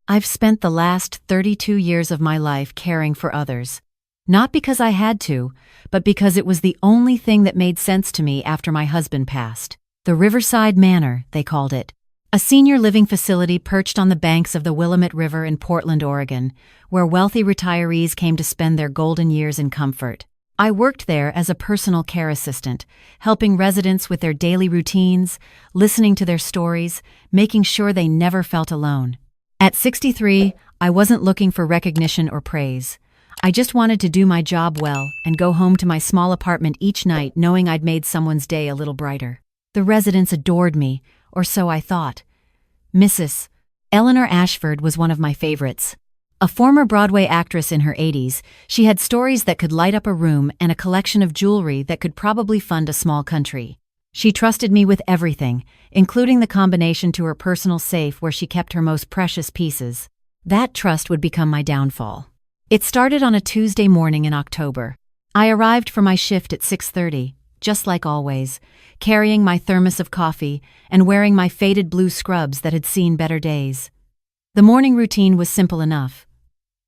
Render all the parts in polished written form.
I've spent the last 32 years of my life caring for others. Not because I had to, but because it was the only thing that made sense to me after my husband passed. The Riverside Manor, they called it. A senior living facility perched on the banks of the Willamette River in Portland, Oregon, where wealthy retirees came to spend their golden years in comfort. I worked there as a personal care assistant, helping residents with their daily routines, listening to their stories, making sure they never felt alone. At 63, I wasn't looking for recognition or praise. I just wanted to do my job well and go home to my small apartment each night knowing I'd made someone's day a little brighter. The residents adored me, or so I thought. Mrs. Eleanor Ashford was one of my favorites. A former Broadway actress in her 80s, she had stories that could light up a room and a collection of jewelry that could probably fund a small country. She trusted me with everything, including the combination to her personal safe where she kept her most precious pieces. That trust would become my downfall. It started on a Tuesday morning in October. I arrived for my shift at 6:30, just like always, carrying my thermos of coffee and wearing my faded blue scrubs that had seen better days. The morning routine was simple enough.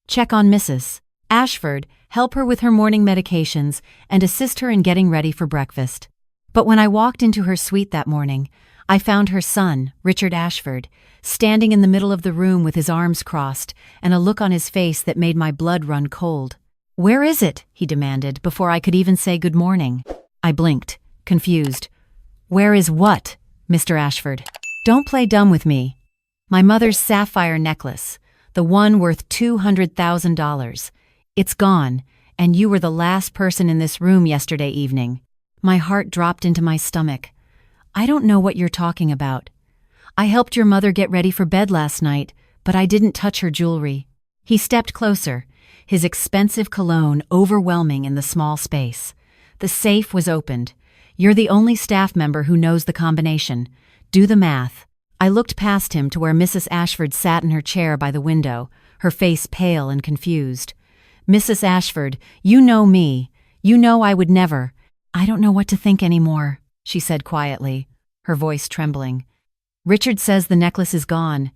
Check on Mrs. Ashford, help her with her morning medications, and assist her in getting ready for breakfast. But when I walked into her suite that morning, I found her son, Richard Ashford, standing in the middle of the room with his arms crossed and a look on his face that made my blood run cold. "Where is it?" he demanded before I could even say good morning. I blinked, confused. "Where is what, Mr. Ashford? Don't play dumb with me." "My mother's sapphire necklace, the one worth $200,000. It's gone, and you were the last person in this room yesterday evening." My heart dropped into my stomach. "I don't know what you're talking about. I helped your mother get ready for bed last night, but I didn't touch her jewelry." He stepped closer, his expensive cologne overwhelming in the small space. The safe was opened. "You're the only staff member who knows the combination. Do the math." I looked past him to where Mrs. Ashford sat in her chair by the window, her face pale and confused. "Mrs. Ashford, you know me. You know I would never." "I don't know what to think anymore," she said quietly, her voice trembling. "Richard says the necklace is gone.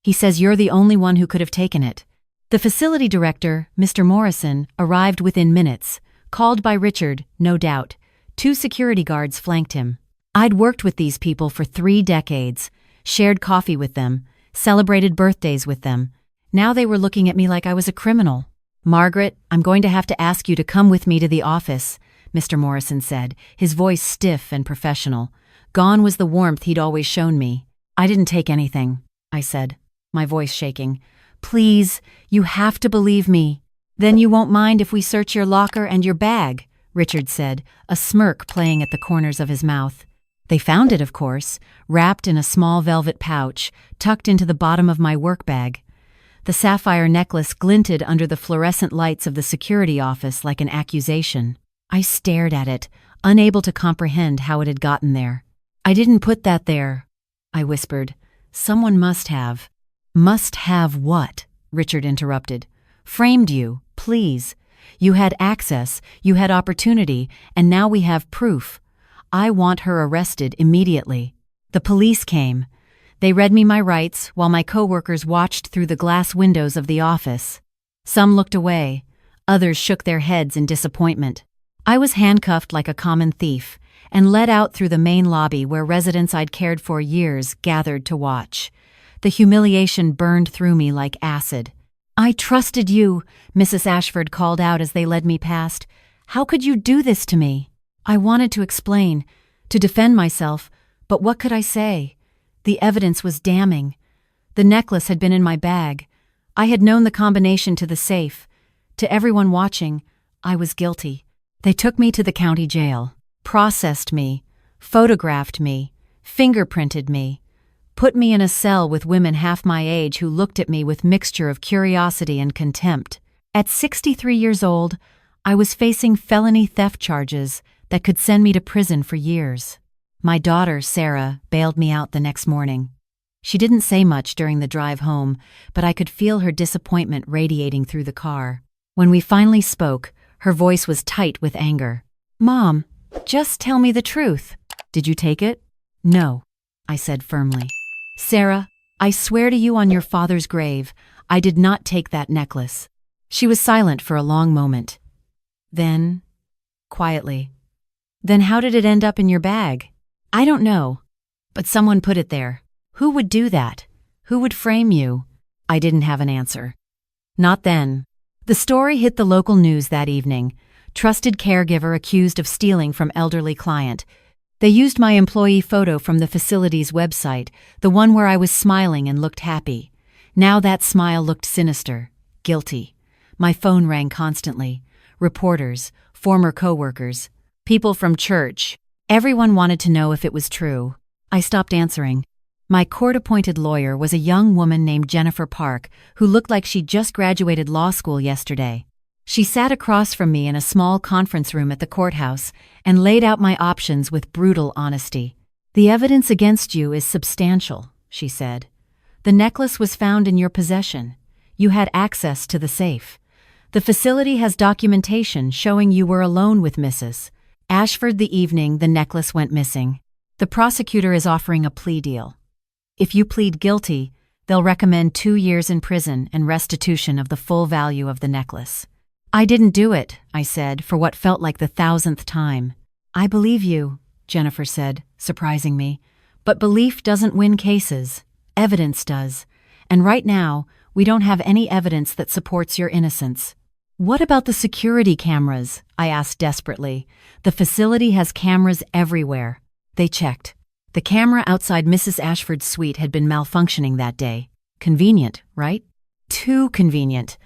He says you're the only one who could have taken it." The facility director, Mr. Morrison, arrived within minutes, called by Richard, no doubt. 2 security guards flanked him. I'd worked with these people for 3 decades, shared coffee with them, celebrated birthdays with them. Now they were looking at me like I was a criminal. "Margaret, I'm going to have to ask you to come with me to the office," Mr. Morrison said, his voice stiff and professional. Gone was the warmth he'd always shown me. "I didn't take anything," I said, my voice shaking. "Please, you have to believe me." "Then you won't mind if we search your locker and your bag," Richard said, a smirk playing at the corners of his mouth. They found it, of course, wrapped in a small velvet pouch, tucked into the bottom of my work bag. The sapphire necklace glinted under the fluorescent lights of the security office like an accusation. I stared at it, unable to comprehend how it had gotten there. "I didn't put that there," I whispered. "Someone must have." "Must have what?" Richard interrupted. "Framed you, please. You had access, you had opportunity, and now we have proof. I want her arrested immediately." The police came. They read me my rights while my coworkers watched through the glass windows of the office. Some looked away, others shook their heads in disappointment. I was handcuffed like a common thief and led out through the main lobby where residents I'd cared for years gathered to watch. The humiliation burned through me like acid. "I trusted you," Mrs. Ashford called out as they led me past. "How could you do this to me?" I wanted to explain, to defend myself, but what could I say? The evidence was damning. The necklace had been in my bag. I had known the combination to the safe. To everyone watching, I was guilty. They took me to the county jail, processed me, photographed me, fingerprinted me, put me in a cell with women half my age who looked at me with mixture of curiosity and contempt. At 63 years old, I was facing felony theft charges that could send me to prison for years. My daughter, Sarah, bailed me out the next morning. She didn't say much during the drive home, but I could feel her disappointment radiating through the car. When we finally spoke, her voice was tight with anger. "Mom, just tell me the truth. Did you take it?" "No," I said firmly. "Sarah, I swear to you on your father's grave, I did not take that necklace." She was silent for a long moment. Then, quietly, "Then how did it end up in your bag?" "I don't know. But someone put it there. Who would do that? Who would frame you?" I didn't have an answer. Not then. The story hit the local news that evening. Trusted caregiver accused of stealing from elderly client. They used my employee photo from the facility's website, the one where I was smiling and looked happy. Now that smile looked sinister, guilty. My phone rang constantly. Reporters, former coworkers, people from church. Everyone wanted to know if it was true. I stopped answering. My court-appointed lawyer was a young woman named Jennifer Park, who looked like she'd just graduated law school yesterday. She sat across from me in a small conference room at the courthouse and laid out my options with brutal honesty. "The evidence against you is substantial," she said. "The necklace was found in your possession. You had access to the safe. The facility has documentation showing you were alone with Mrs. Ashford the evening the necklace went missing. The prosecutor is offering a plea deal. If you plead guilty, they'll recommend 2 years in prison and restitution of the full value of the necklace." "I didn't do it," I said, for what felt like the 1,000th time. "I believe you," Jennifer said, surprising me. "But belief doesn't win cases. Evidence does. And right now, we don't have any evidence that supports your innocence." "What about the security cameras?" I asked desperately. "The facility has cameras everywhere." They checked. The camera outside Mrs. Ashford's suite had been malfunctioning that day. Convenient, right? Too convenient.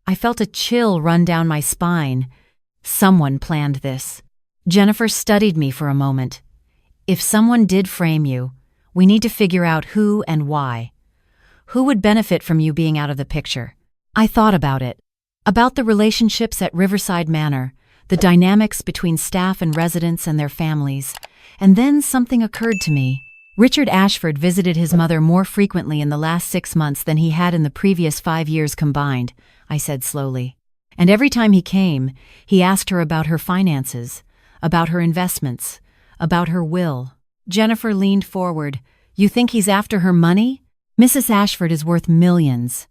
I felt a chill run down my spine. Someone planned this. Jennifer studied me for a moment. "If someone did frame you, we need to figure out who and why. Who would benefit from you being out of the picture?" I thought about it. About the relationships at Riverside Manor, the dynamics between staff and residents and their families. And then something occurred to me. Richard Ashford visited his mother more frequently in the last 6 months than he had in the previous 5 years combined, I said slowly. And every time he came, he asked her about her finances, about her investments, about her will. Jennifer leaned forward. "You think he's after her money? Mrs. Ashford is worth millions.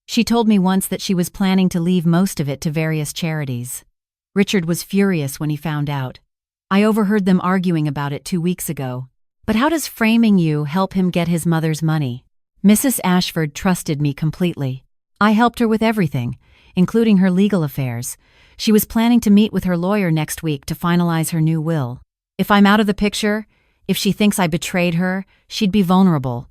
She told me once that she was planning to leave most of it to various charities." Richard was furious when he found out. I overheard them arguing about it 2 weeks ago. "But how does framing you help him get his mother's money?" Mrs. Ashford trusted me completely. I helped her with everything, including her legal affairs. She was planning to meet with her lawyer next week to finalize her new will. If I'm out of the picture, if she thinks I betrayed her, she'd be vulnerable,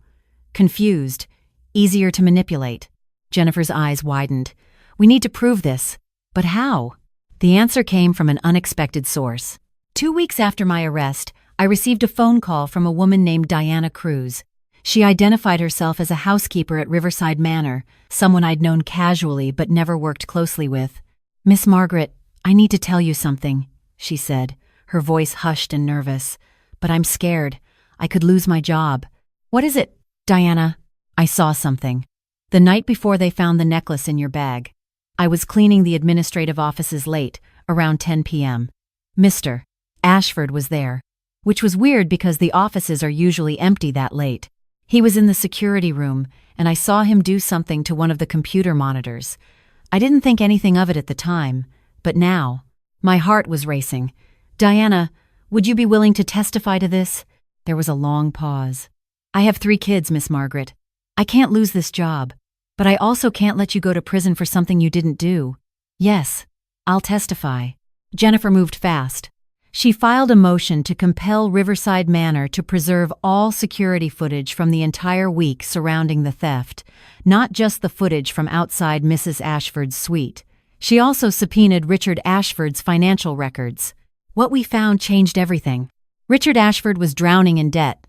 confused, easier to manipulate. Jennifer's eyes widened. "We need to prove this. But how?" The answer came from an unexpected source. 2 weeks after my arrest, I received a phone call from a woman named Diana Cruz. She identified herself as a housekeeper at Riverside Manor, someone I'd known casually but never worked closely with. "Miss Margaret, I need to tell you something," she said, her voice hushed and nervous. "But I'm scared. I could lose my job." "What is it, Diana?" "I saw something. The night before they found the necklace in your bag. I was cleaning the administrative offices late, around 10 p.m. Mr. Ashford was there, which was weird because the offices are usually empty that late. He was in the security room, and I saw him do something to one of the computer monitors. I didn't think anything of it at the time, but now, my heart was racing. "Diana, would you be willing to testify to this?" There was a long pause. "I have 3 kids, Miss Margaret. I can't lose this job, but I also can't let you go to prison for something you didn't do." "Yes, I'll testify." Jennifer moved fast. She filed a motion to compel Riverside Manor to preserve all security footage from the entire week surrounding the theft, not just the footage from outside Mrs. Ashford's suite. She also subpoenaed Richard Ashford's financial records. What we found changed everything. Richard Ashford was drowning in debt.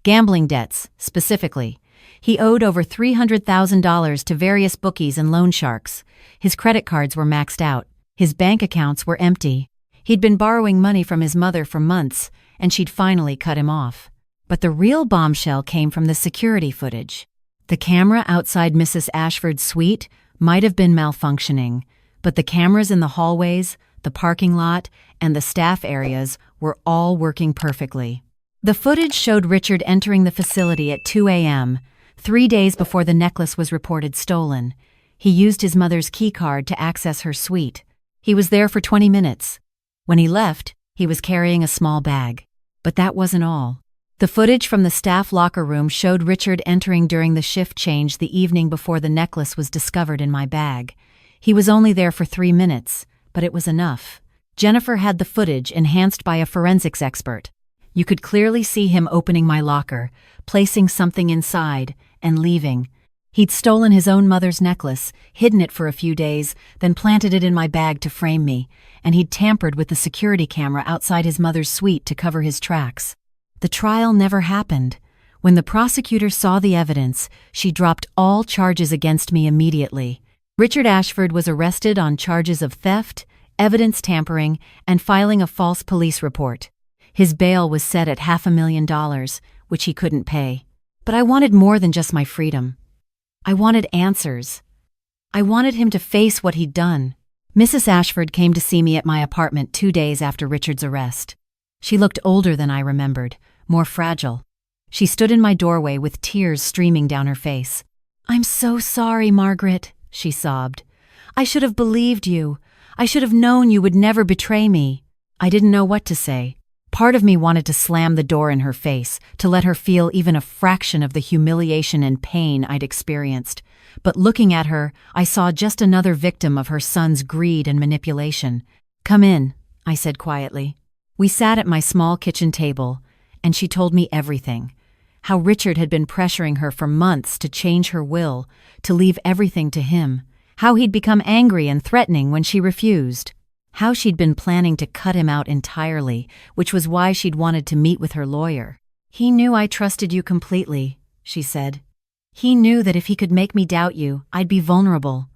Gambling debts, specifically. He owed over $300,000 to various bookies and loan sharks. His credit cards were maxed out. His bank accounts were empty. He'd been borrowing money from his mother for months, and she'd finally cut him off. But the real bombshell came from the security footage. The camera outside Mrs. Ashford's suite might have been malfunctioning, but the cameras in the hallways, the parking lot, and the staff areas were all working perfectly. The footage showed Richard entering the facility at 2 a.m., 3 days before the necklace was reported stolen. He used his mother's keycard to access her suite. He was there for 20 minutes. When he left, he was carrying a small bag. But that wasn't all. The footage from the staff locker room showed Richard entering during the shift change the evening before the necklace was discovered in my bag. He was only there for 3 minutes, but it was enough. Jennifer had the footage enhanced by a forensics expert. You could clearly see him opening my locker, placing something inside, and leaving. He'd stolen his own mother's necklace, hidden it for a few days, then planted it in my bag to frame me, and he'd tampered with the security camera outside his mother's suite to cover his tracks. The trial never happened. When the prosecutor saw the evidence, she dropped all charges against me immediately. Richard Ashford was arrested on charges of theft, evidence tampering, and filing a false police report. His bail was set at $500,000, which he couldn't pay. But I wanted more than just my freedom. I wanted answers. I wanted him to face what he'd done. Mrs. Ashford came to see me at my apartment 2 days after Richard's arrest. She looked older than I remembered, more fragile. She stood in my doorway with tears streaming down her face. "I'm so sorry, Margaret," she sobbed. "I should have believed you. I should have known you would never betray me." I didn't know what to say. Part of me wanted to slam the door in her face, to let her feel even a fraction of the humiliation and pain I'd experienced. But looking at her, I saw just another victim of her son's greed and manipulation. "Come in," I said quietly. We sat at my small kitchen table, and she told me everything. How Richard had been pressuring her for months to change her will, to leave everything to him. How he'd become angry and threatening when she refused. How she'd been planning to cut him out entirely, which was why she'd wanted to meet with her lawyer. "He knew I trusted you completely," she said. "He knew that if he could make me doubt you, I'd be vulnerable.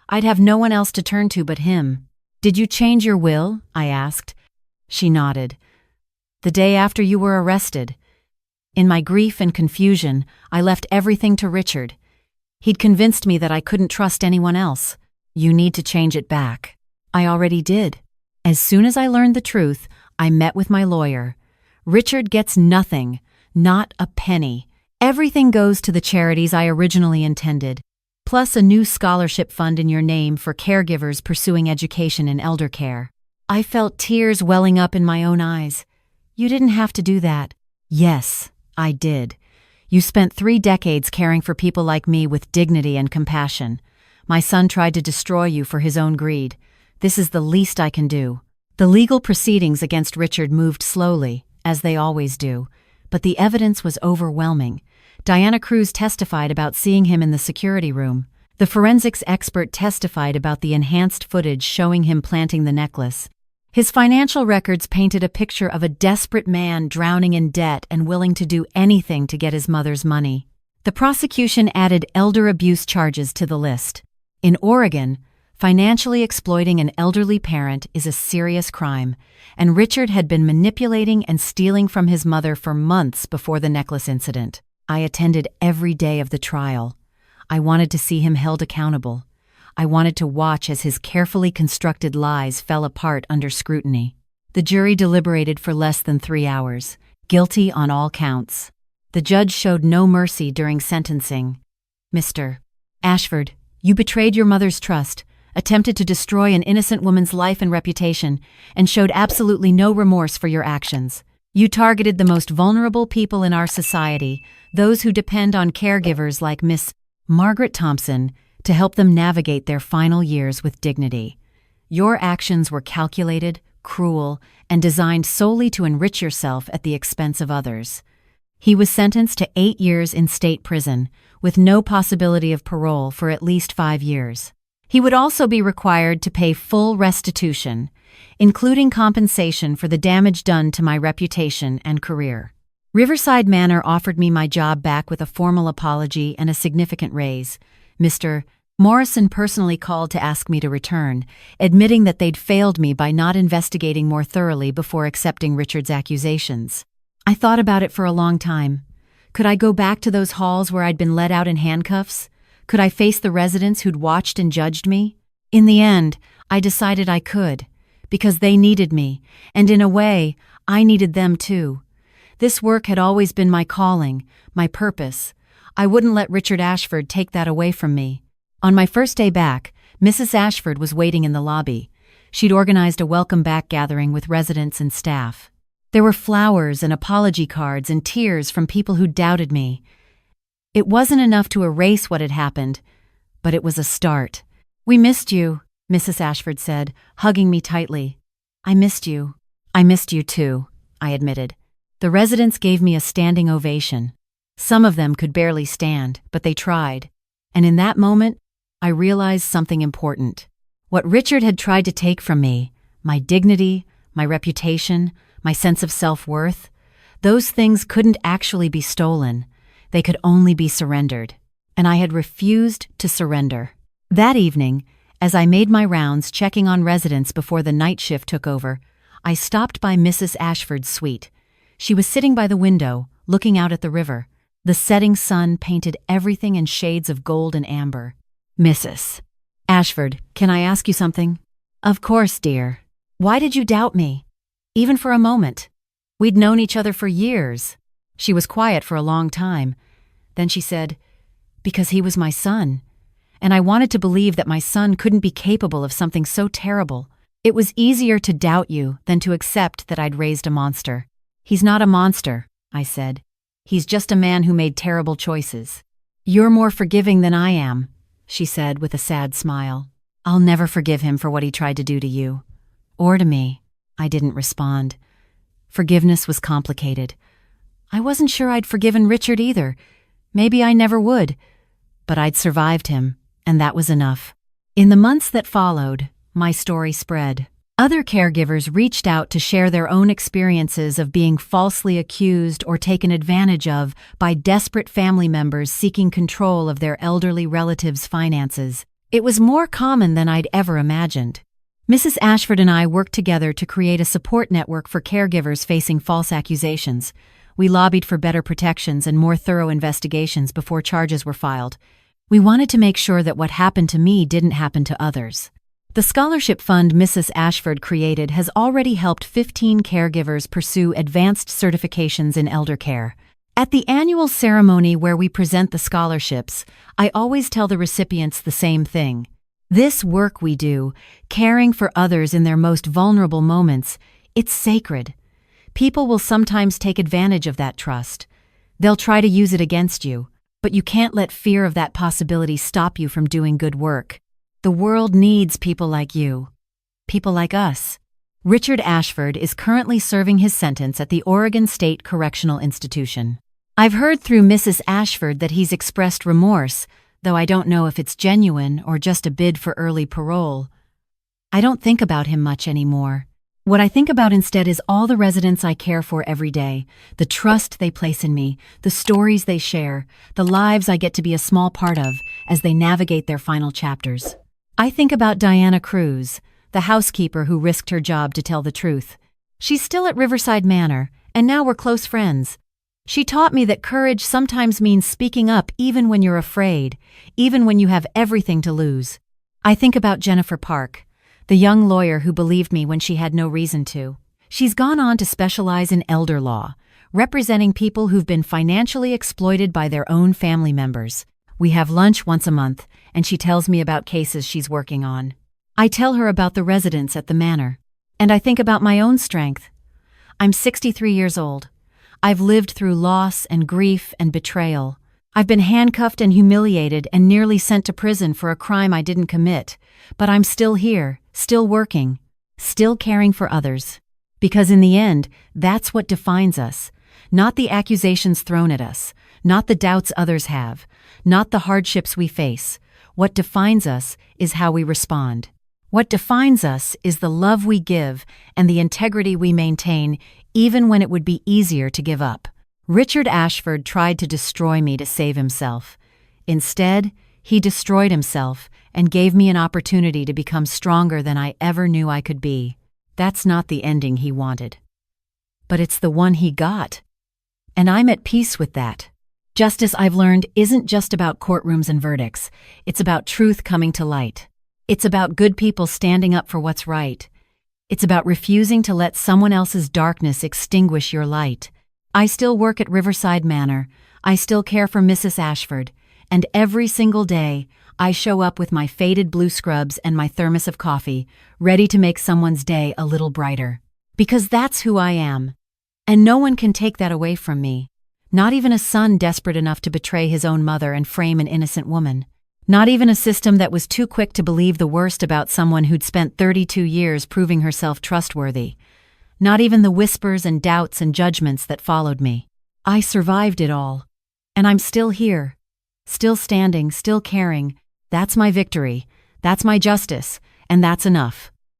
I'd have no one else to turn to but him." "Did you change your will?" I asked. She nodded. "The day after you were arrested. In my grief and confusion, I left everything to Richard. He'd convinced me that I couldn't trust anyone else. You need to change it back." I already did. As soon as I learned the truth, I met with my lawyer. "Richard gets nothing, not a penny. Everything goes to the charities I originally intended, plus a new scholarship fund in your name for caregivers pursuing education in elder care." I felt tears welling up in my own eyes. "You didn't have to do that." "Yes, I did. You spent 3 decades caring for people like me with dignity and compassion. My son tried to destroy you for his own greed. This is the least I can do." The legal proceedings against Richard moved slowly, as they always do, but the evidence was overwhelming. Diana Cruz testified about seeing him in the security room. The forensics expert testified about the enhanced footage showing him planting the necklace. His financial records painted a picture of a desperate man drowning in debt and willing to do anything to get his mother's money. The prosecution added elder abuse charges to the list. In Oregon, financially exploiting an elderly parent is a serious crime, and Richard had been manipulating and stealing from his mother for months before the necklace incident. I attended every day of the trial. I wanted to see him held accountable. I wanted to watch as his carefully constructed lies fell apart under scrutiny. The jury deliberated for less than 3 hours, guilty on all counts. The judge showed no mercy during sentencing. "Mr. Ashford, you betrayed your mother's trust, attempted to destroy an innocent woman's life and reputation, and showed absolutely no remorse for your actions. You targeted the most vulnerable people in our society, those who depend on caregivers like Miss Margaret Thompson, to help them navigate their final years with dignity. Your actions were calculated, cruel, and designed solely to enrich yourself at the expense of others." He was sentenced to 8 years in state prison, with no possibility of parole for at least 5 years. He would also be required to pay full restitution, including compensation for the damage done to my reputation and career. Riverside Manor offered me my job back with a formal apology and a significant raise. Mr. Morrison personally called to ask me to return, admitting that they'd failed me by not investigating more thoroughly before accepting Richard's accusations. I thought about it for a long time. Could I go back to those halls where I'd been let out in handcuffs? Could I face the residents who'd watched and judged me? In the end, I decided I could, because they needed me, and in a way, I needed them too. This work had always been my calling, my purpose. I wouldn't let Richard Ashford take that away from me. On my first day back, Mrs. Ashford was waiting in the lobby. She'd organized a welcome back gathering with residents and staff. There were flowers and apology cards and tears from people who doubted me. It wasn't enough to erase what had happened, but it was a start. "We missed you," Mrs. Ashford said, hugging me tightly. "I missed you." "I missed you too," I admitted. The residents gave me a standing ovation. Some of them could barely stand, but they tried. And in that moment, I realized something important. What Richard had tried to take from me, my dignity, my reputation, my sense of self-worth, those things couldn't actually be stolen. They could only be surrendered. And I had refused to surrender. That evening, as I made my rounds checking on residents before the night shift took over, I stopped by Mrs. Ashford's suite. She was sitting by the window, looking out at the river. The setting sun painted everything in shades of gold and amber. "Mrs. Ashford, can I ask you something?" "Of course, dear." "Why did you doubt me? Even for a moment? We'd known each other for years." She was quiet for a long time. Then she said, "Because he was my son. And I wanted to believe that my son couldn't be capable of something so terrible. It was easier to doubt you than to accept that I'd raised a monster." "He's not a monster," I said. "He's just a man who made terrible choices." "You're more forgiving than I am," she said with a sad smile. "I'll never forgive him for what he tried to do to you. Or to me." I didn't respond. Forgiveness was complicated. I wasn't sure I'd forgiven Richard either. Maybe I never would. But I'd survived him, and that was enough. In the months that followed, my story spread. Other caregivers reached out to share their own experiences of being falsely accused or taken advantage of by desperate family members seeking control of their elderly relatives' finances. It was more common than I'd ever imagined. Mrs. Ashford and I worked together to create a support network for caregivers facing false accusations. We lobbied for better protections and more thorough investigations before charges were filed. We wanted to make sure that what happened to me didn't happen to others. The scholarship fund Mrs. Ashford created has already helped 15 caregivers pursue advanced certifications in elder care. At the annual ceremony where we present the scholarships, I always tell the recipients the same thing. This work we do, caring for others in their most vulnerable moments, it's sacred. People will sometimes take advantage of that trust. They'll try to use it against you, but you can't let fear of that possibility stop you from doing good work. The world needs people like you. People like us. Richard Ashford is currently serving his sentence at the Oregon State Correctional Institution. I've heard through Mrs. Ashford that he's expressed remorse, though I don't know if it's genuine or just a bid for early parole. I don't think about him much anymore. What I think about instead is all the residents I care for every day, the trust they place in me, the stories they share, the lives I get to be a small part of as they navigate their final chapters. I think about Diana Cruz, the housekeeper who risked her job to tell the truth. She's still at Riverside Manor, and now we're close friends. She taught me that courage sometimes means speaking up even when you're afraid, even when you have everything to lose. I think about Jennifer Park, the young lawyer who believed me when she had no reason to. She's gone on to specialize in elder law, representing people who've been financially exploited by their own family members. We have lunch once a month, and she tells me about cases she's working on. I tell her about the residents at the manor, and I think about my own strength. I'm 63 years old. I've lived through loss and grief and betrayal. I've been handcuffed and humiliated and nearly sent to prison for a crime I didn't commit, but I'm still here, still working, still caring for others. Because in the end, that's what defines us, not the accusations thrown at us, not the doubts others have, not the hardships we face. What defines us is how we respond. What defines us is the love we give and the integrity we maintain, even when it would be easier to give up. Richard Ashford tried to destroy me to save himself. Instead, he destroyed himself and gave me an opportunity to become stronger than I ever knew I could be. That's not the ending he wanted. But it's the one he got. And I'm at peace with that. Justice, I've learned, isn't just about courtrooms and verdicts. It's about truth coming to light. It's about good people standing up for what's right. It's about refusing to let someone else's darkness extinguish your light. I still work at Riverside Manor. I still care for Mrs. Ashford, and every single day, I show up with my faded blue scrubs and my thermos of coffee, ready to make someone's day a little brighter. Because that's who I am. And no one can take that away from me. Not even a son desperate enough to betray his own mother and frame an innocent woman. Not even a system that was too quick to believe the worst about someone who'd spent 32 years proving herself trustworthy. Not even the whispers and doubts and judgments that followed me. I survived it all. And I'm still here. Still standing, still caring. That's my victory. That's my justice. And that's enough.